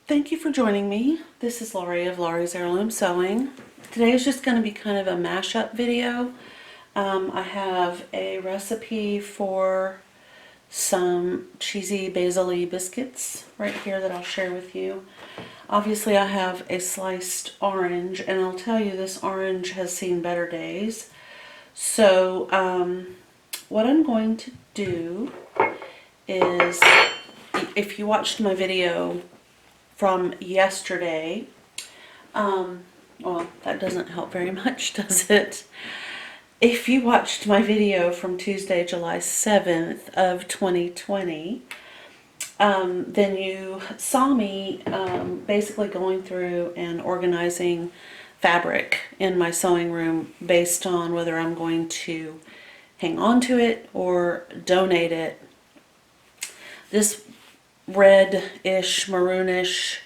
Thank you for joining me. This is Laurie of Laurie's Heirloom Sewing. Today is just going to be kind of a mashup video. I have a recipe for some cheesy basil-y biscuits right here that I'll share with you. Obviously I have a sliced orange, and I'll tell you this orange has seen better days. So what I'm going to do is, if you watched my video from yesterday, well, that doesn't help very much, does it? If you watched my video from Tuesday, July 7th of 2020, then you saw me basically going through and organizing fabric in my sewing room based on whether I'm going to hang on to it or donate it. This red-ish, maroonish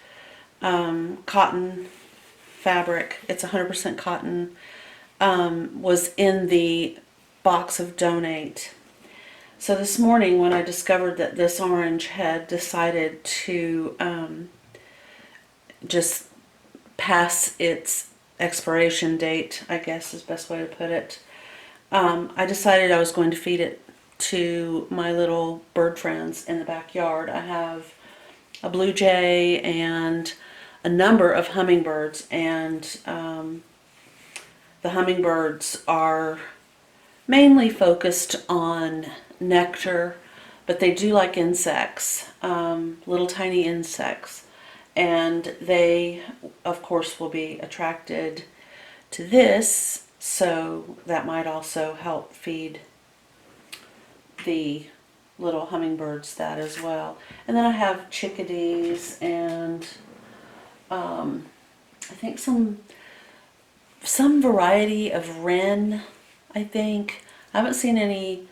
cotton fabric, it's 100% cotton, was in the box of donate. So this morning when I discovered that this orange had decided to just pass its expiration date, I guess is the best way to put it, I decided I was going to feed it to my little bird friends in the backyard. I have a blue jay and a number of hummingbirds, and the hummingbirds are mainly focused on nectar, but they do like insects, little tiny insects, and they of course will be attracted to this, so that might also help feed the little hummingbirds that as well. And then I have chickadees and I think some variety of wren. I think I haven't seen any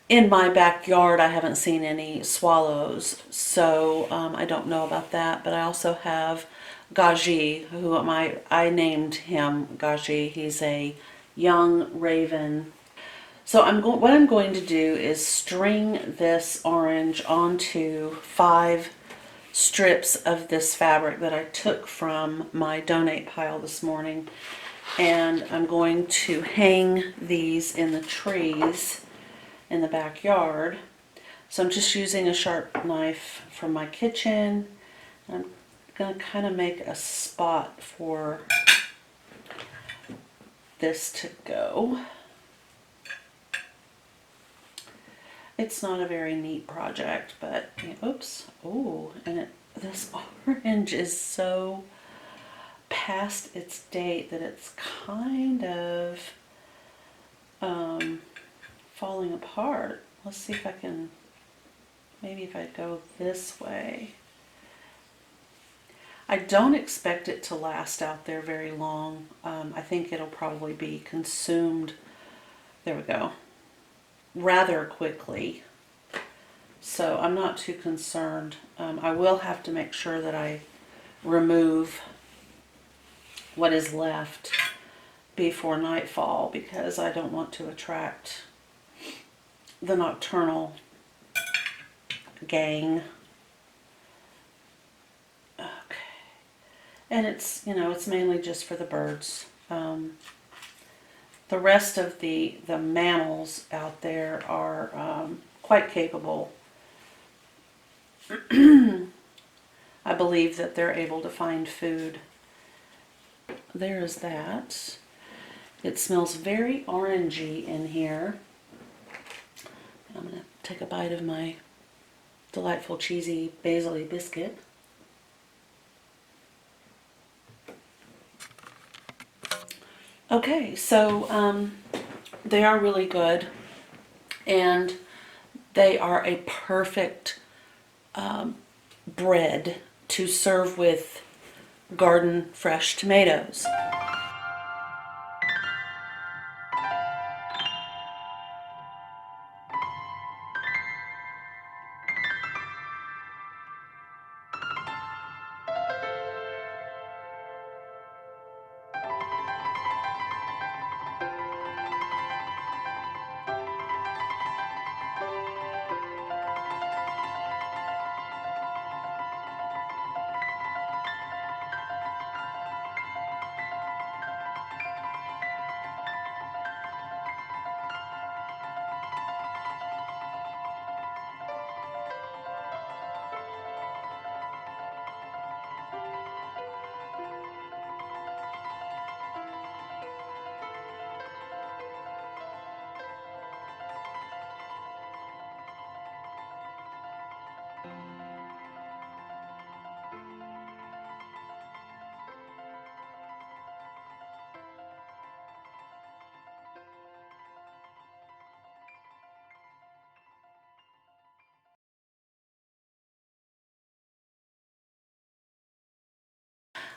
in my backyard. I haven't seen any swallows, so I don't know about that. But I also have Gaji, who I named him Gaji. He's a young raven. So what I'm going to do is string this orange onto 5 strips of this fabric that I took from my donate pile this morning, and I'm going to hang these in the trees in the backyard. So I'm just using a sharp knife from my kitchen. I'm going to kind of make a spot for this to go. It's not a very neat project, but oops. Oh, and this orange is so past its date that it's kind of falling apart. Let's see if I can, maybe if I go this way. I don't expect it to last out there very long. I think it'll probably be consumed, there we go, rather quickly. So I'm not too concerned. I will have to make sure that I remove what is left before nightfall, because I don't want to attract the nocturnal gang. Okay. And it's, it's mainly just for the birds. The rest of the mammals out there are quite capable. I believe that they're able to find food. There is that. It smells very orangey in here. I'm going to take a bite of my delightful cheesy basil-y biscuit. Okay, so they are really good, and they are a perfect bread to serve with garden fresh tomatoes.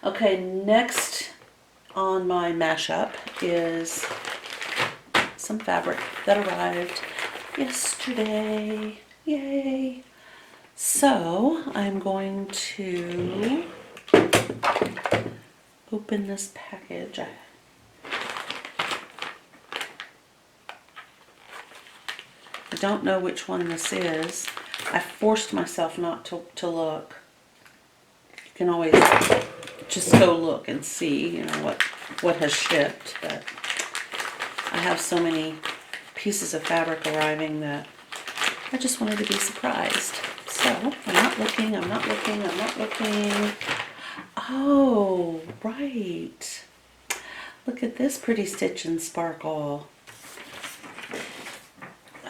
Okay, next on my mashup is some fabric that arrived yesterday. Yay! So I'm going to open this package. I don't know which one this is. I forced myself not to look. You can always just go look and see, you know, what has shipped, but I have so many pieces of fabric arriving that I just wanted to be surprised. So I'm not looking. Oh, right. Look at this pretty stitch and sparkle.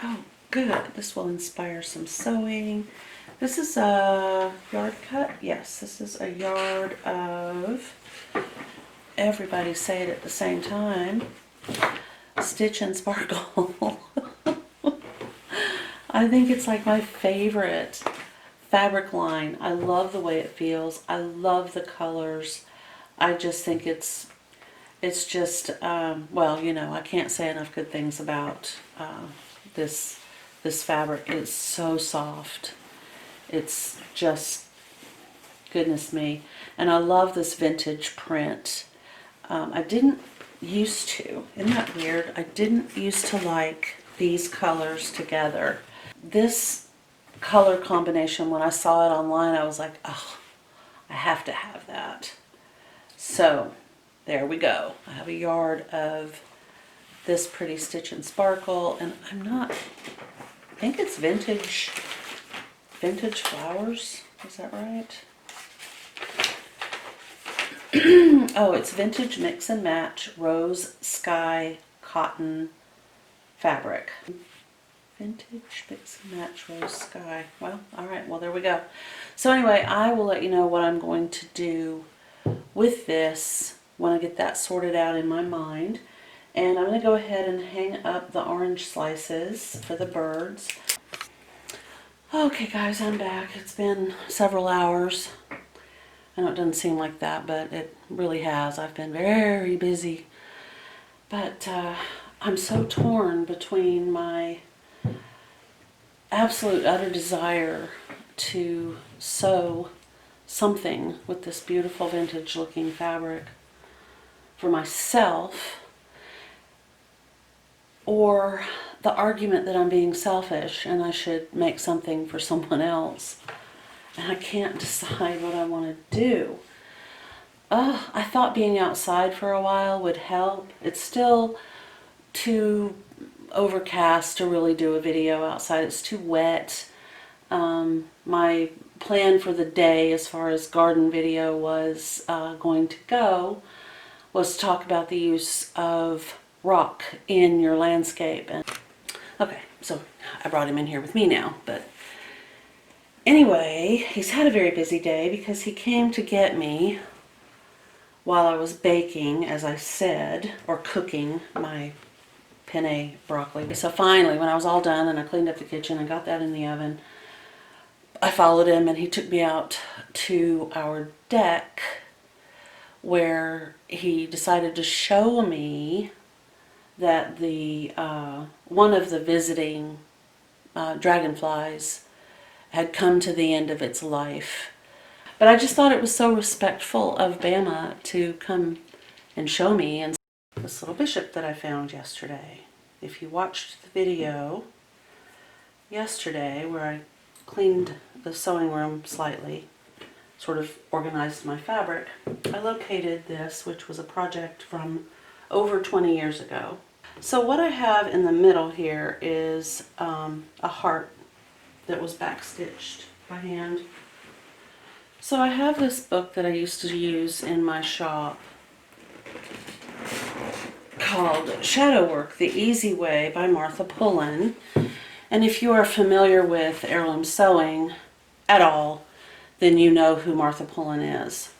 Oh, good. This will inspire some sewing. This is a yard cut. Yes, this is a yard of, everybody say it at the same time, stitch and sparkle. I think it's like my favorite fabric line. I love the way it feels. I love the colors. I just think it's just, well, you know, I can't say enough good things about this fabric. It's so soft. It's just, goodness me. And I love this vintage print. I didn't used to, isn't that weird? I didn't used to like these colors together. This color combination, when I saw it online, I was like, oh, I have to have that. So there we go. I have a yard of this pretty stitch and sparkle, and I think it's vintage flowers. Is that right? Oh, it's vintage mix and match rose sky cotton fabric. Vintage mix and match rose sky. Well, all right. Well, there we go. So anyway, I will let you know what I'm going to do with this when I get that sorted out in my mind. And I'm going to go ahead and hang up the orange slices for the birds. Okay, guys, I'm back. It's been several hours. I know it doesn't seem like that, but it really has. I've been very busy. But I'm so torn between my absolute utter desire to sew something with this beautiful vintage looking fabric for myself, or the argument that I'm being selfish and I should make something for someone else. And I can't decide what I want to do. I thought being outside for a while would help. It's still too overcast to really do a video outside. It's too wet. My plan for the day as far as garden video was going to go was to talk about the use of rock in your landscape. And okay, so I brought him in here with me now, but anyway, he's had a very busy day because he came to get me while I was baking, as I said, or cooking my penne broccoli. So finally, when I was all done and I cleaned up the kitchen and got that in the oven, I followed him and he took me out to our deck where he decided to show me that the one of the visiting dragonflies had come to the end of its life. But I just thought it was so respectful of Bama to come and show me. And this little bishop that I found yesterday. If you watched the video yesterday where I cleaned the sewing room slightly, sort of organized my fabric, I located this, which was a project from over 20 years ago. So what I have in the middle here is a heart that was backstitched by hand. So I have this book that I used to use in my shop called Shadow Work, The Easy Way by Martha Pullen. And if you are familiar with heirloom sewing at all, then you know who Martha Pullen is.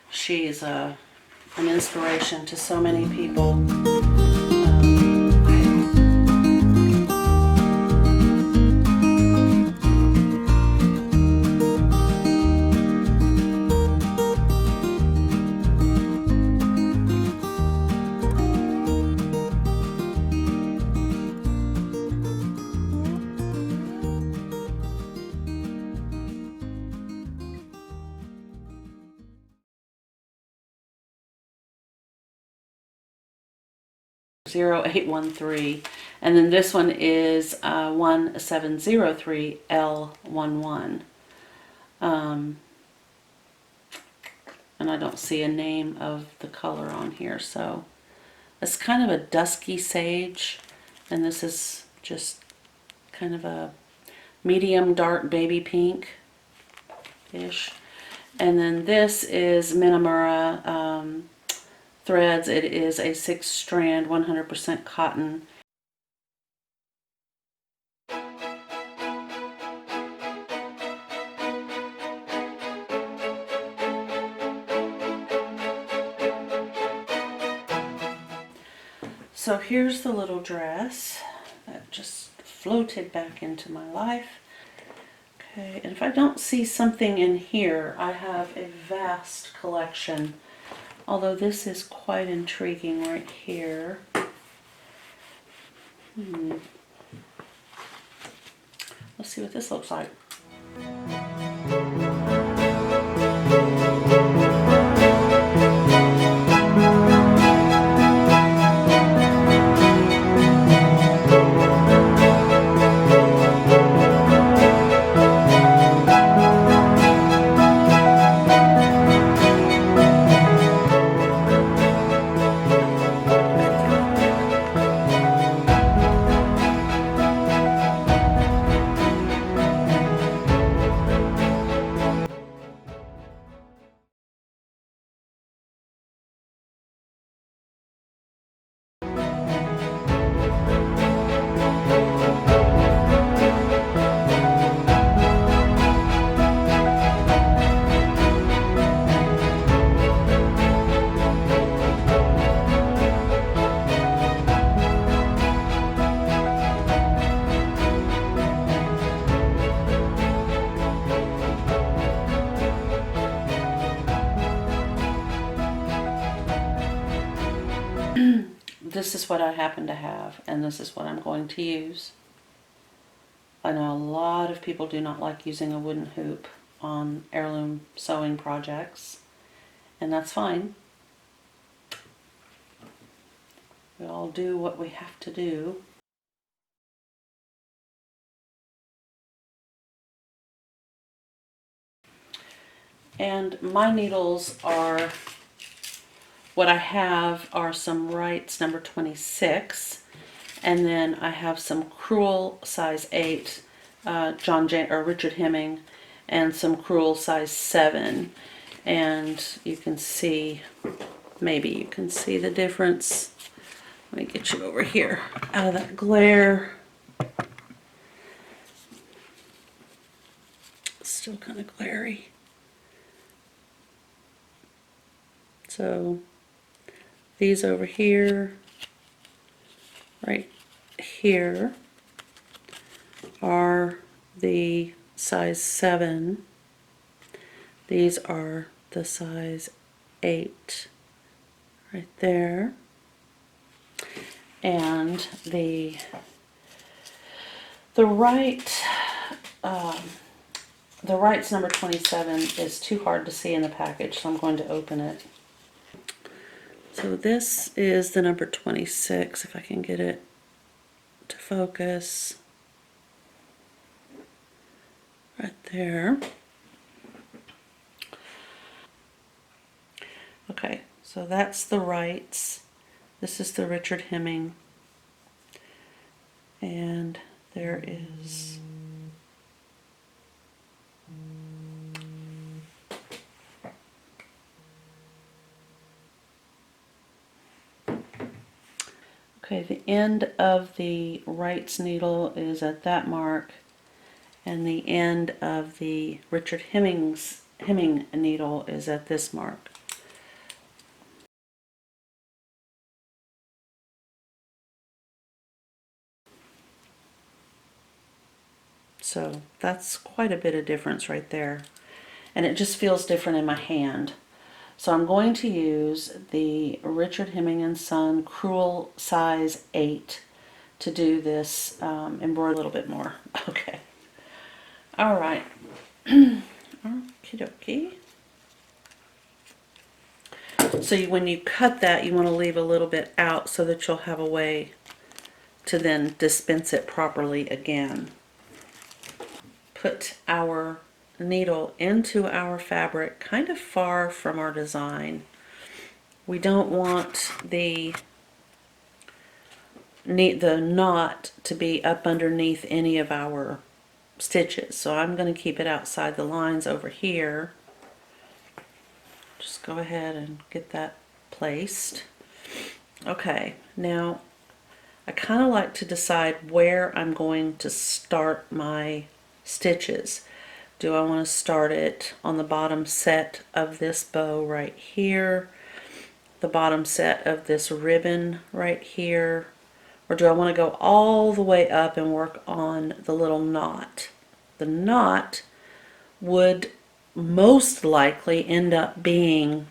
She's an inspiration to so many people. 0813. And then this one is 1703L11. And I don't see a name of the color on here, so it's kind of a dusky sage, and this is just kind of a medium dark baby pink-ish. And then this is Minamura threads. It is a 6-strand, 100% cotton. So here's the little dress that just floated back into my life. Okay, and if I don't see something in here, I have a vast collection. Although this is quite intriguing right here. Let's see what this looks like. This is what I happen to have, and this is what I'm going to use. I know a lot of people do not like using a wooden hoop on heirloom sewing projects, and that's fine. We all do what we have to do. And my needles are, what I have are some Wrights number 26, and then I have some Crewel size 8, Richard Hemming, and some Crewel size 7. And you can see, maybe you can see the difference. Let me get you over here out of that glare. It's still kind of glary. So these over here, right here, are the size 7. These are the size 8 right there. And the Wright's number 27 is too hard to see in the package, so I'm going to open it. So this is the number 26, if I can get it to focus. Right there. Okay, so that's the Wrights. This is the Richard Hemming. And there is okay, the end of the Wright's needle is at that mark, and the end of the Richard Hemming needle is at this mark. So that's quite a bit of difference right there. And it just feels different in my hand. So I'm going to use the Richard Hemming & Son Crewel size 8 to do this embroider a little bit more. Okay. All right. Okie dokie. So when you cut that, you want to leave a little bit out so that you'll have a way to then dispense it properly again. Put our needle into our fabric kind of far from our design. We don't want the knot to be up underneath any of our stitches. So I'm going to keep it outside the lines over here. Just go ahead and get that placed. Okay, now I kind of like to decide where I'm going to start my stitches. Do I want to start it on the bottom set of this bow right here, the bottom set of this ribbon right here, or do I want to go all the way up and work on the little knot? The knot would most likely end up being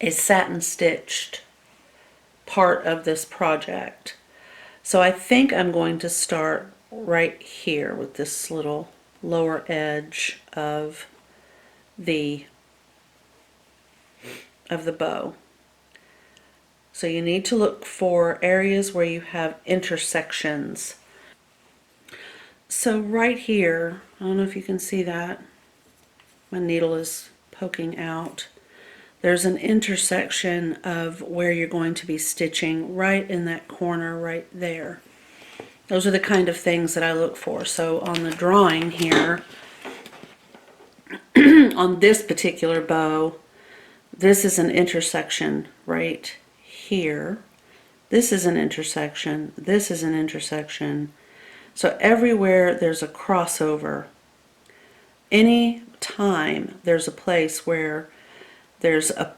a satin stitched part of this project. So I think I'm going to start right here with this little lower edge of the bow. So you need to look for areas where you have intersections. So right here, I don't know if you can see that, my needle is poking out. There's an intersection of where you're going to be stitching right in that corner right there. Those are the kind of things that I look for. So on the drawing here, on this particular bow, this is an intersection right here. This is an intersection. This is an intersection. So everywhere there's a crossover. Any time there's a place where there's a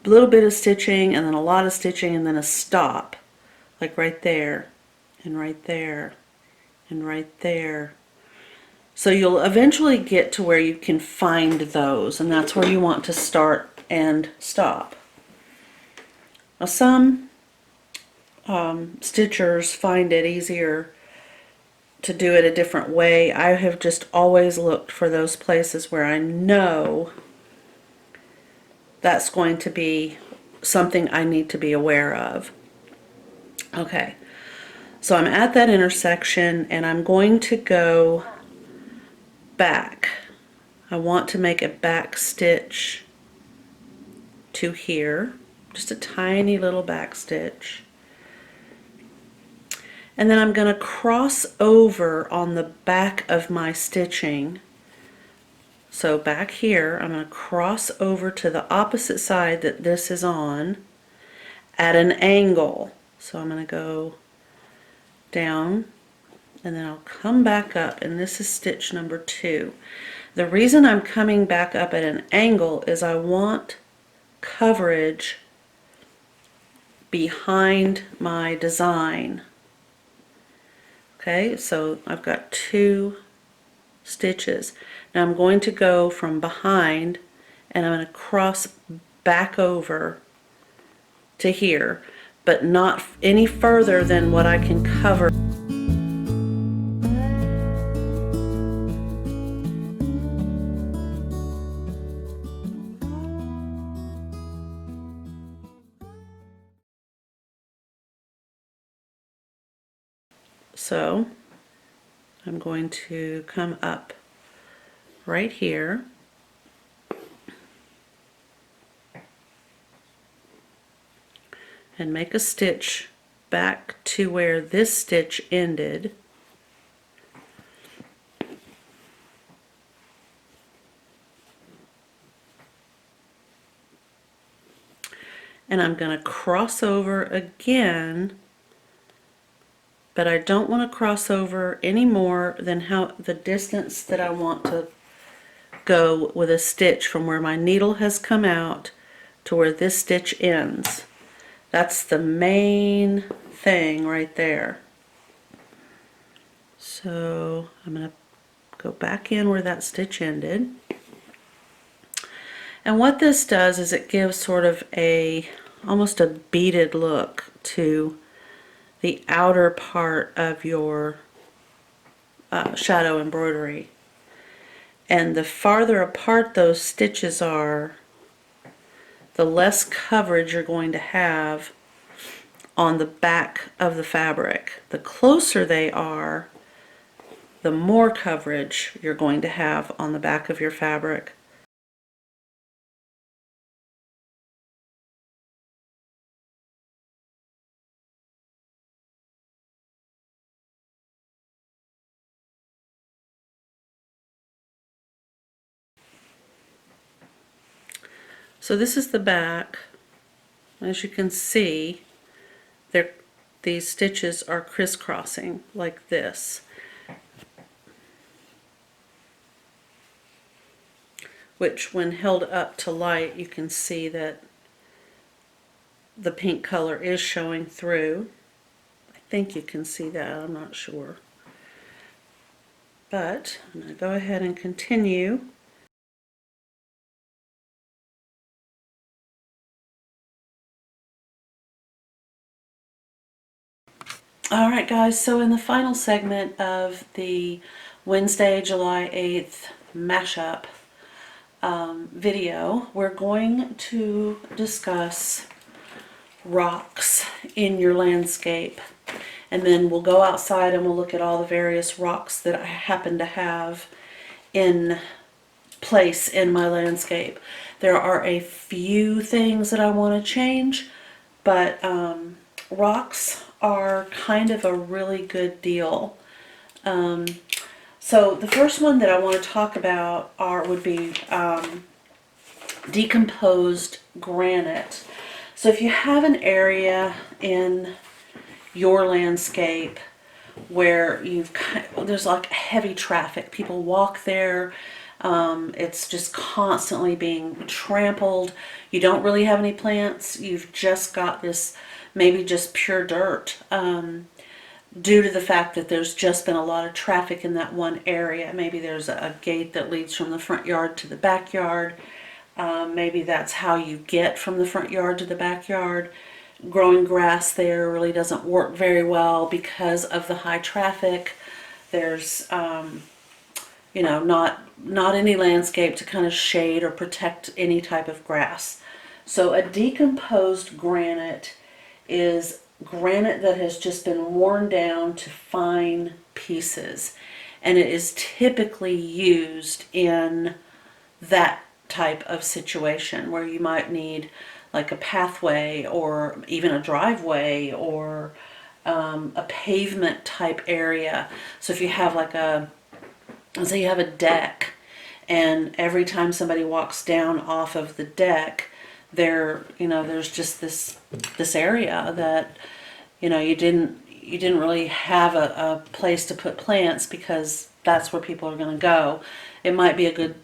little bit of stitching and then a lot of stitching and then a stop, like right there and right there and right there. So you'll eventually get to where you can find those, and that's where you want to start and stop. Now some stitchers find it easier to do it a different way. I have just always looked for those places where I know that's going to be something I need to be aware of. Okay, so I'm at that intersection and I'm going to go back. I want to make a back stitch to here, just a tiny little back stitch. And then I'm going to cross over on the back of my stitching. So back here, I'm going to cross over to the opposite side that this is on at an angle. So I'm going to go down and then I'll come back up, and this is stitch number 2. The reason I'm coming back up at an angle is I want coverage behind my design. Okay, so I've got 2 stitches. Now I'm going to go from behind and I'm going to cross back over to here, but not any further than what I can cover. So I'm going to come up right here and make a stitch back to where this stitch ended. And I'm going to cross over again, but I don't want to cross over any more than the distance that I want to go with a stitch from where my needle has come out to where this stitch ends. That's the main thing right there. So I'm going to go back in where that stitch ended. And what this does is it gives sort of almost a beaded look to the outer part of your shadow embroidery. And the farther apart those stitches are, the less coverage you're going to have on the back of the fabric. The closer they are, the more coverage you're going to have on the back of your fabric. So this is the back. As you can see, these stitches are crisscrossing like this, which when held up to light you can see that the pink color is showing through. I think you can see that, I'm not sure. But I'm going to go ahead and continue. Alright guys, so in the final segment of the Wednesday, July 8th mashup video, we're going to discuss rocks in your landscape. And then we'll go outside and we'll look at all the various rocks that I happen to have in place in my landscape. There are a few things that I want to change, but rocks are kind of a really good deal. So the first one that I want to talk about would be decomposed granite. So if you have an area in your landscape where there's like heavy traffic, people walk there, it's just constantly being trampled, you don't really have any plants, you've just got this maybe just pure dirt, due to the fact that there's just been a lot of traffic in that one area. Maybe there's a gate that leads from the front yard to the backyard. Maybe that's how you get from the front yard to the backyard. Growing grass there really doesn't work very well because of the high traffic. There's you know, not any landscape to kind of shade or protect any type of grass. So a decomposed granite is granite that has just been worn down to fine pieces, and it is typically used in that type of situation where you might need like a pathway or even a driveway or a pavement type area. So if you have like let's say you have a deck, and every time somebody walks down off of the deck, there's just this area that you didn't really have a place to put plants because that's where people are going to go. It might be a good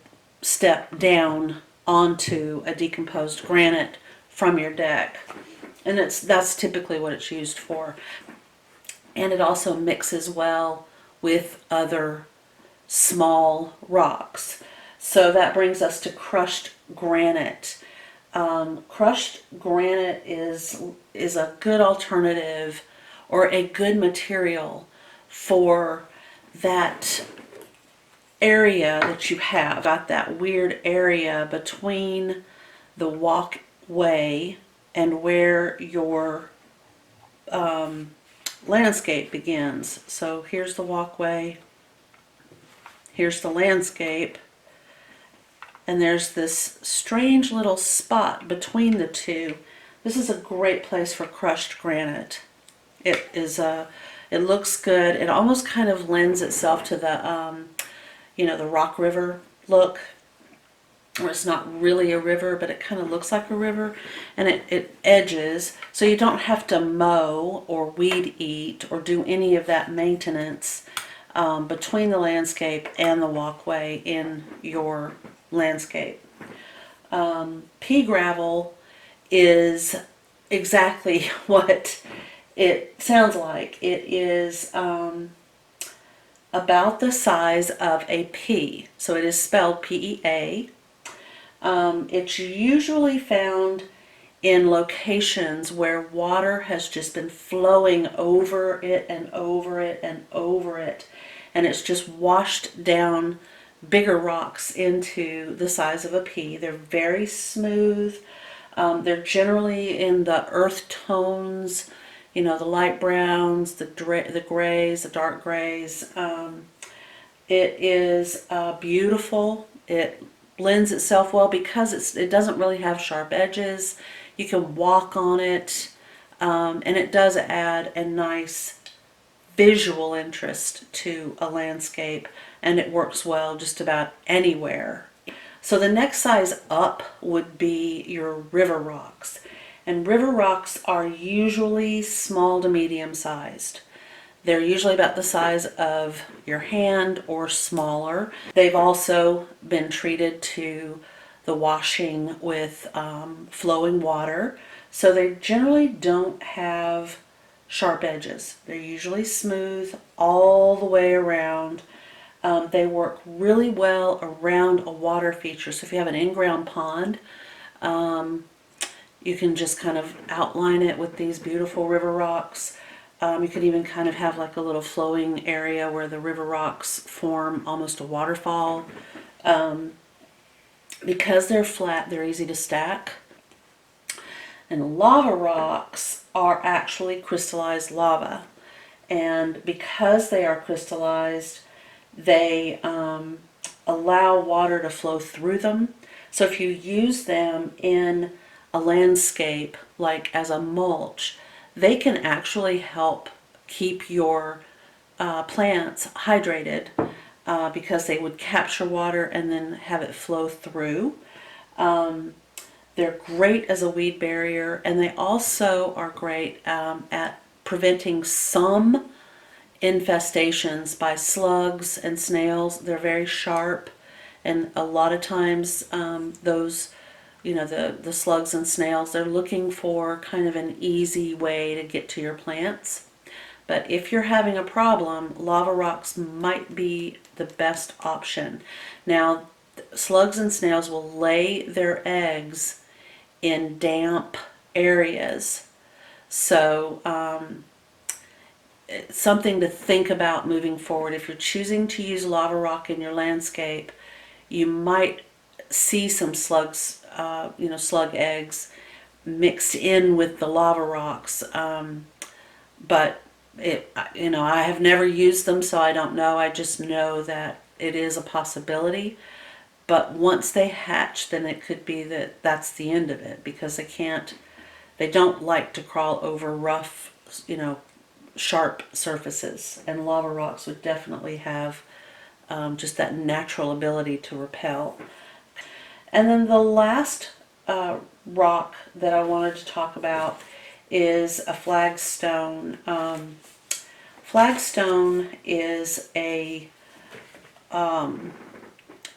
step down onto a decomposed granite from your deck, and that's typically what it's used for. And it also mixes well with other small rocks. So that brings us to crushed granite. Crushed granite is a good alternative or a good material for that area that you have, got that weird area between the walkway and where your landscape begins. So here's the walkway, here's the landscape, and there's this strange little spot between the two. This is a great place for crushed granite. It looks good. It almost kind of lends itself to the the Rock River look, where it's not really a river, but it kind of looks like a river, and it edges, so you don't have to mow or weed eat or do any of that maintenance between the landscape and the walkway in your landscape. Pea gravel is exactly what it sounds like. It is about the size of a pea, so it is spelled P-E-A. It's usually found in locations where water has just been flowing over it and over it and over it, and it's just washed down bigger rocks into the size of a pea. They're very smooth. They're generally in the earth tones, you know, the light browns, the grays, the dark grays. It is beautiful. It blends itself well because it doesn't really have sharp edges. You can walk on it, and it does add a nice visual interest to a landscape, and it works well just about anywhere. So the next size up would be your river rocks. And river rocks are usually small to medium sized. They're usually about the size of your hand or smaller. They've also been treated to the washing with flowing water. So they generally don't have sharp edges. They're usually smooth all the way around. They work really well around a water feature. So if you have an in-ground pond, you can just kind of outline it with these beautiful river rocks. You could even kind of have like a little flowing area where the river rocks form almost a waterfall. Because they're flat, they're easy to stack. And lava rocks are actually crystallized lava. And because they are crystallized, they allow water to flow through them. So if you use them in a landscape, like as a mulch, they can actually help keep your plants hydrated because they would capture water and then have it flow through. They're great as a weed barrier, and they also are great at preventing some infestations by slugs and snails. They're very sharp, and a lot of times those, you know, the slugs and snails, they're looking for kind of an easy way to get to your plants. But if you're having a problem, lava rocks might be the best option. Now, slugs and snails will lay their eggs in damp areas. So it's something to think about moving forward. If you're choosing to use lava rock in your landscape, you might see some slugs, you know, slug eggs mixed in with the lava rocks. But you know, I have never used them, so I don't know. I just know that it is a possibility. But once they hatch, then it could be that that's the end of it, because they don't like to crawl over rough, you know, sharp surfaces. And lava rocks would definitely have just that natural ability to repel. And then the last rock that I wanted to talk about is a flagstone. Flagstone is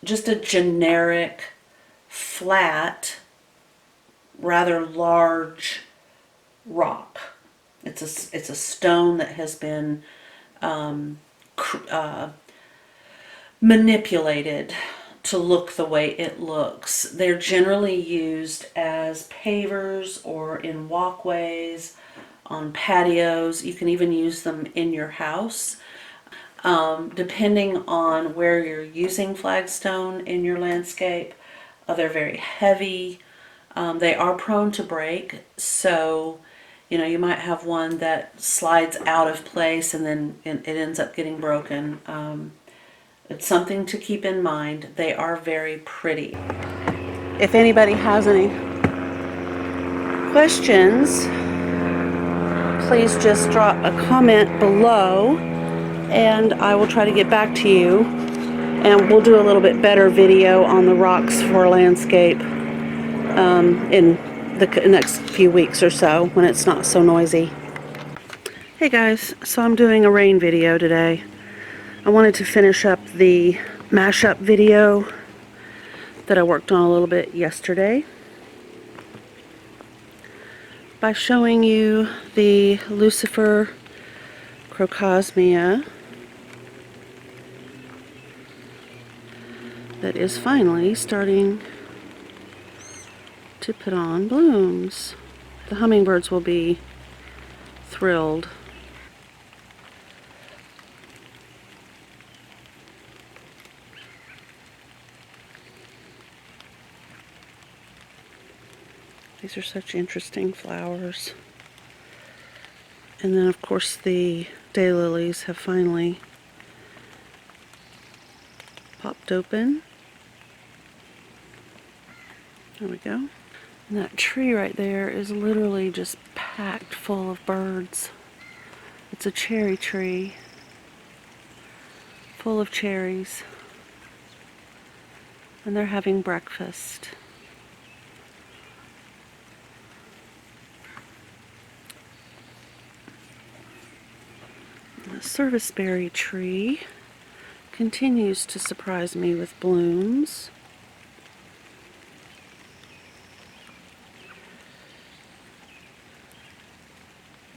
just a generic, flat, rather large rock. It's a stone that has been manipulated to look the way it looks. They're generally used as pavers or in walkways, on patios. You can even use them in your house. Depending on where you're using flagstone in your landscape, they're very heavy. They are prone to break, so you know, you might have one that slides out of place and then it ends up getting broken. It's something to keep in mind. They are very pretty. If anybody has any questions, please just drop a comment below and I will try to get back to you. And we'll do a little bit better video on the rocks for landscape in the next few weeks or so when it's not so noisy. Hey guys, so I'm doing a rain video today. I wanted to finish up the mashup video that I worked on a little bit yesterday by showing you the Lucifer crocosmia that is finally starting to put on blooms. The hummingbirds will be thrilled. These are such interesting flowers. And then of course the daylilies have finally popped open. There we go. And that tree right there is literally just packed full of birds. It's a cherry tree full of cherries. And they're having breakfast. The serviceberry tree continues to surprise me with blooms.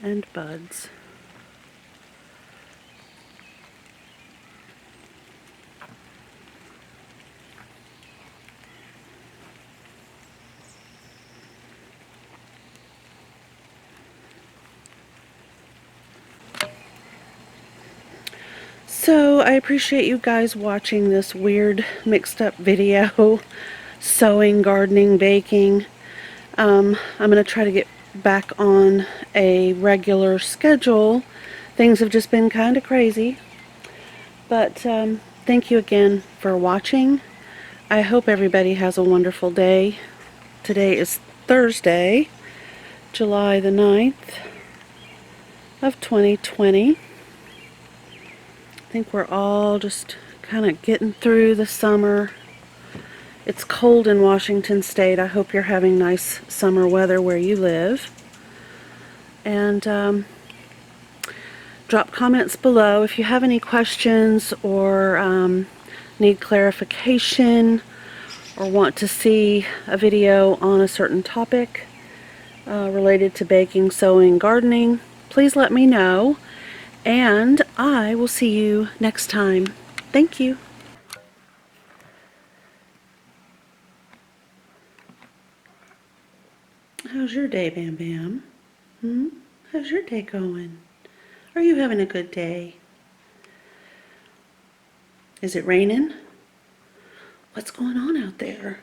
And buds. So I appreciate you guys watching this weird mixed up video, sewing, gardening, baking. I'm going to try to get back on a regular schedule. Things have just been kind of crazy. But thank you again for watching. I hope everybody has a wonderful day. Today is Thursday, July the 9th of 2020. I think we're all just kind of getting through the summer. It's cold in Washington State. I hope you're having nice summer weather where you live. And drop comments below if you have any questions or need clarification or want to see a video on a certain topic related to baking, sewing, gardening. Please let me know. And I will see you next time. Thank you. How's your day, Bam Bam? How's your day going? Are you having a good day? Is it raining? What's going on out there?